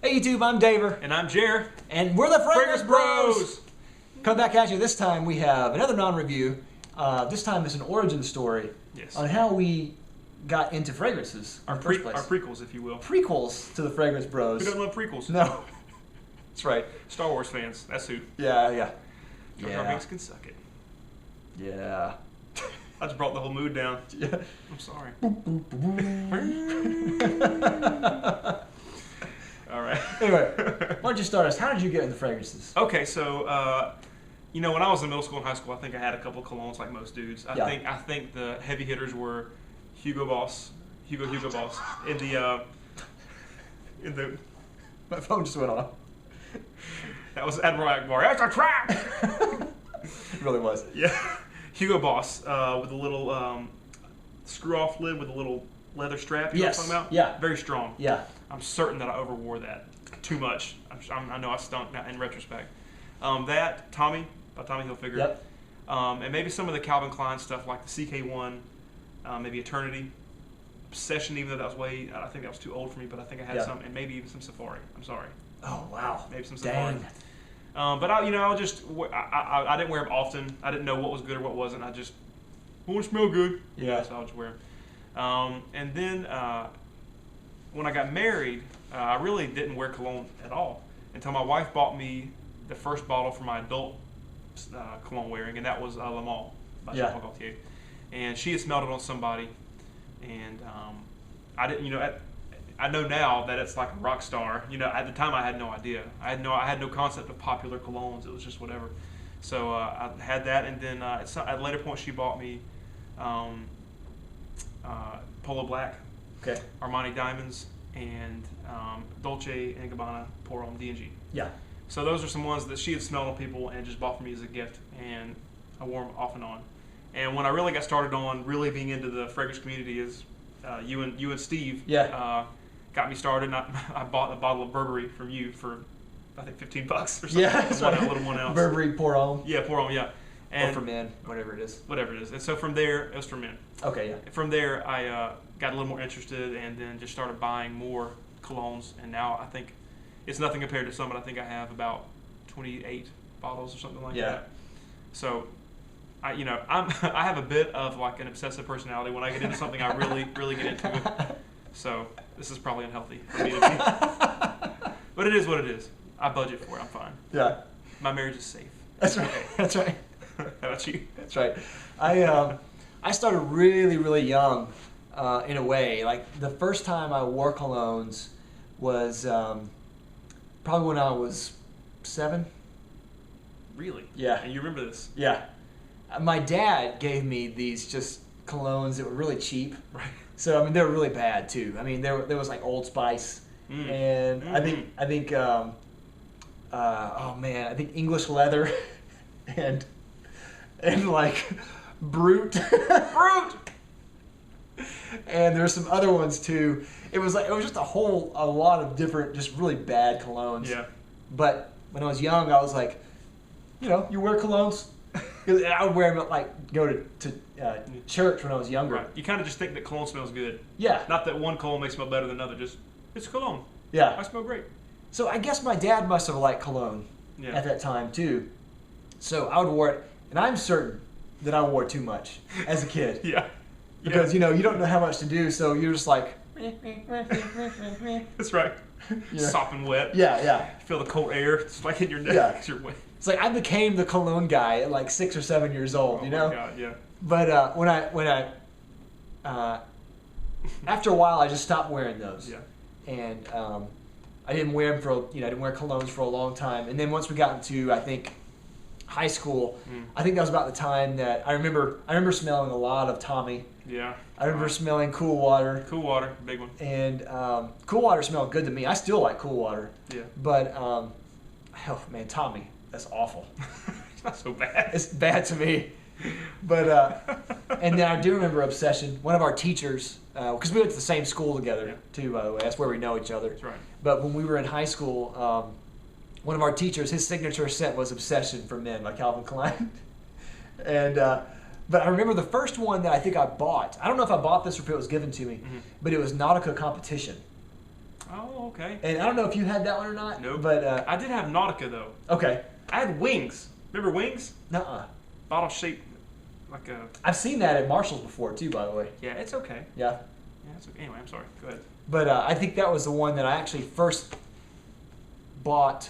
Hey YouTube, I'm Daver. And I'm Jer. And we're the Fragrance Bros. Bros! Come back at you. This time we have another non-review. This time it's an origin story on how we got into fragrances in the first place. Our prequels, if you will. Prequels to the Fragrance Bros. Who doesn't love prequels? No. That's right. Star Wars fans, that's who. Yeah. Jar Jar Binks can suck it. Yeah. I just brought the whole mood down. Yeah. I'm sorry. All right. Anyway, why don't you start us? How did you get into fragrances? Okay, so when I was in middle school and high school, I think I had a couple of colognes like most dudes. I think the heavy hitters were Hugo Boss in the. My phone just went off. That was Admiral Akbar. That's a trap. It really was. Yeah. Hugo Boss with a little screw-off lid with a little leather strap. You know what I'm talking about? Yeah. Very strong. Yeah. I'm certain that I overwore that too much. I know I stunk now in retrospect. That Tommy by Tommy Hilfiger. Yep. And maybe some of the Calvin Klein stuff like the CK1, maybe Eternity, Obsession. Even though that was I think that was too old for me. But I think I had some, and maybe even some Safari. I'm sorry. Oh wow. Maybe some Safari. Dang. But I didn't wear them often. I didn't know what was good or what wasn't. I just want to smell good. Yeah. So I would just wear them. And then when I got married, I really didn't wear cologne at all until my wife bought me the first bottle for my adult cologne wearing, and that was Le Mans by Jean Paul Gaultier. And she had smelled it on somebody, and I didn't. I know now that it's like a rock star. At the time I had no idea. I had no concept of popular colognes. It was just whatever. So I had that, and then at a later point she bought me Polo Black, Armani Diamonds, and Dolce & Gabbana Pour Homme D&G. Yeah. So those are some ones that she had smelled on people and just bought for me as a gift, and I wore them off and on. And when I really got started on really being into the fragrance community is you and Steve. Yeah. Got me started. And I bought a bottle of Burberry from you for I think $15 or something. Yeah, that's right. A little 1 ounce. Burberry Pour Homme. Yeah, Pour Homme. Yeah. Or for men, whatever it is. Whatever it is. And so from there, it was for men. Okay, yeah. From there, I got a little more interested, and then just started buying more colognes. And now I think it's nothing compared to some, but I think I have about 28 bottles or something like that. So I have a bit of like an obsessive personality. When I get into something, I really get into it. So this is probably unhealthy for me to be. But it is what it is. I budget for it. I'm fine. Yeah. My marriage is safe. That's right. That's right. How about you? That's right. I started really young, in a way. Like the first time I wore colognes was probably when I was 7. Really? Yeah. And you remember this? Yeah. My dad gave me these just colognes that were really cheap. Right. So I mean they were really bad too. I mean there was like Old Spice, and I think oh man, I think English Leather, and like Brute. And there's some other ones too. It was just a lot of different, just really bad colognes. Yeah. But when I was young, I was like, you wear colognes? Because I would wear them go to church when I was younger. Right. You kind of just think that cologne smells good. Yeah. Not that one cologne may smell better than another. Just it's cologne. Yeah. I smell great. So I guess my dad must have liked cologne at that time too. So I would wear it, and I'm certain that I wore too much as a kid. Yeah. Because you don't know how much to do, so you're just like. That's right. Yeah. Sopping wet. Yeah. You feel the cold air. It's like in your neck. Yeah. You're wet. It's like I became the cologne guy at like 6 or 7 years old. Oh my God, yeah. But when I after a while, I just stopped wearing those. Yeah. And I didn't wear them I didn't wear colognes for a long time. And then once we got into, I think, high school, I think that was about the time that I remember smelling a lot of Tommy. Yeah. I remember smelling Cool Water. Cool Water, big one. And Cool Water smelled good to me. I still like Cool Water. Yeah. But oh man, Tommy, that's awful. It's not so bad. It's bad to me. But and then I do remember Obsession. One of our teachers, because we went to the same school together too, by the way. That's where we know each other. That's right. But when we were in high school, one of our teachers, his signature scent was Obsession for Men by Calvin Klein. And but I remember the first one that I think I bought. I don't know if I bought this or if it was given to me, but it was Nautica Competition. Oh, okay. And I don't know if you had that one or not. Nope. But I did have Nautica though. okay. I had Wings. Remember Wings? Nuh-uh. Bottle shaped like a. I've seen that at Marshall's before too, by the way. Yeah, it's okay. Yeah. Yeah, it's okay. Anyway, I'm sorry. Go ahead. But I think that was the one that I actually first bought.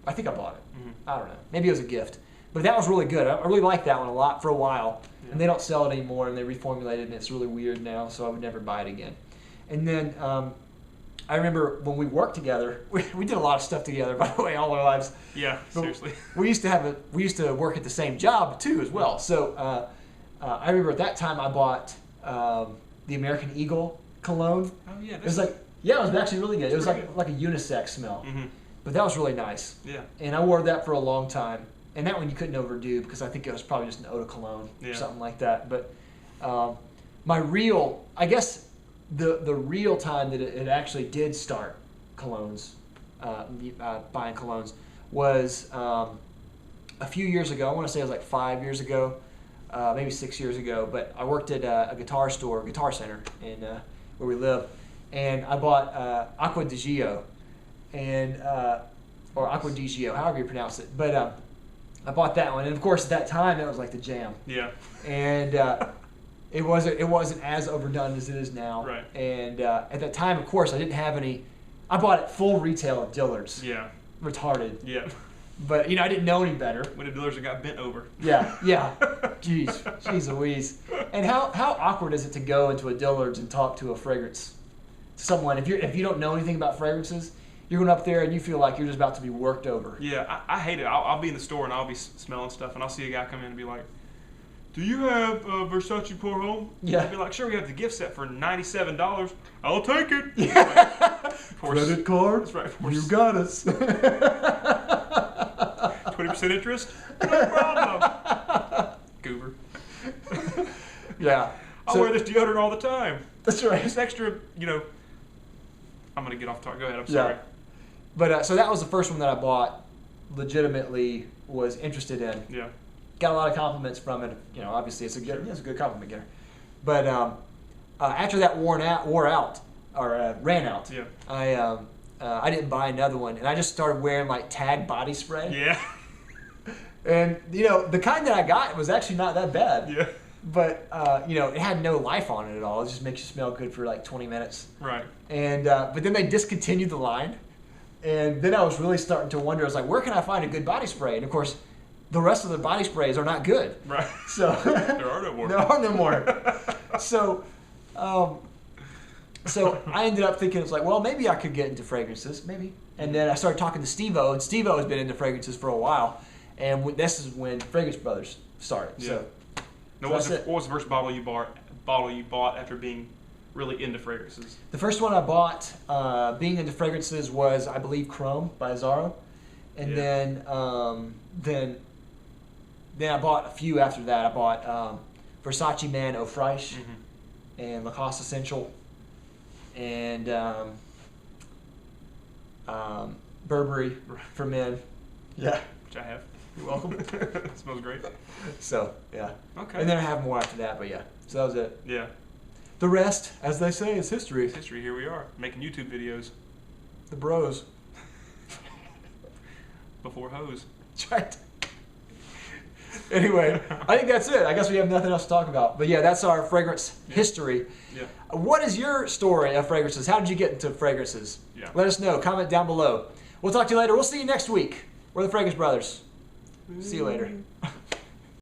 I think I bought it. Mm-hmm. I don't know. Maybe it was a gift. But that was really good. I really liked that one a lot for a while. Yeah. And they don't sell it anymore, and they reformulated it, and it's really weird now, so I would never buy it again. And then I remember when we worked together, we did a lot of stuff together, by the way, all our lives. Yeah, But seriously. We used to work at the same job too, as well. So I remember at that time I bought the American Eagle cologne. Oh yeah. It was like, yeah, it was actually really good. It was pretty like a unisex smell, Mm-hmm. but that was really nice. Yeah. And I wore that for a long time. And that one you couldn't overdo because I think it was probably just an eau de cologne or Yeah. something like that. But I guess the real time that it actually did start colognes, buying colognes, was a few years ago. I want to say it was like 5 years ago, maybe 6 years ago. But I worked at a guitar store, Guitar Center, in where we live, and I bought Acqua di Gio, and or Acqua di Gio, however you pronounce it. But I bought that one, and of course at that time it was like the jam. Yeah. And it wasn't as overdone as it is now. Right. And at that time, of course, I didn't have any. I bought it full retail at Dillard's. Yeah. Retarded. Yeah. But I didn't know any better. When the dealers got bent over. Yeah. Jeez Louise. And how awkward is it to go into a Dillard's and talk to a fragrance, to someone if you don't know anything about fragrances? You're going up there and you feel like you're just about to be worked over. Yeah, I hate it. I'll be in the store and I'll be smelling stuff and I'll see a guy come in and be like, "Do you have Versace Pour Homme?" Yeah. I'll be like, "Sure, we have the gift set for $97. I'll take it." Yeah. Course, Credit card. That's right. You got us. 20% interest? No problem. Goober. Yeah. I wear this deodorant all the time. That's right. It's extra, I'm going to get off talk. Go ahead. I'm sorry. Yeah. But so that was the first one that I bought. Legitimately was interested in. Yeah. Got a lot of compliments from it. Obviously it's a good compliment getter. But after that ran out. Yeah. I didn't buy another one, and I just started wearing like Tag body spray. Yeah. And the kind that I got was actually not that bad. Yeah. But it had no life on it at all. It just makes you smell good for like 20 minutes. Right. And but then they discontinued the line, and then I was really starting to wonder. I was like, where can I find a good body spray? And of course, the rest of the body sprays are not good. Right. So There are no more. There are no more. So I ended up thinking, it's like, well, maybe I could get into fragrances, maybe. And then I started talking to Steve-O, and Steve-O has been into fragrances for a while. And this is when Fragrance Brothers started. Yeah. So Now, what was the first bottle you bought after being really into fragrances? the first one I bought, being into fragrances, was, I believe, Chrome by Azzaro. And Yeah. then I bought a few after that. I bought Versace Man Eau Fraiche Mm-hmm. and Lacoste Essential and Burberry for men. Yeah. Which I have. You're welcome. It smells great. So, yeah. Okay. And then I have more after that, but yeah. So that was it. Yeah. The rest, as they say, is history. It's history. Here we are, making YouTube videos. The bros. Before hose. That's right. Anyway, I think that's it. I guess we have nothing else to talk about. But yeah, that's our fragrance history. Yeah. What is your story of fragrances? How did you get into fragrances? Yeah. Let us know. Comment down below. We'll talk to you later. We'll see you next week. We're the Fragrance Brothers. See you later.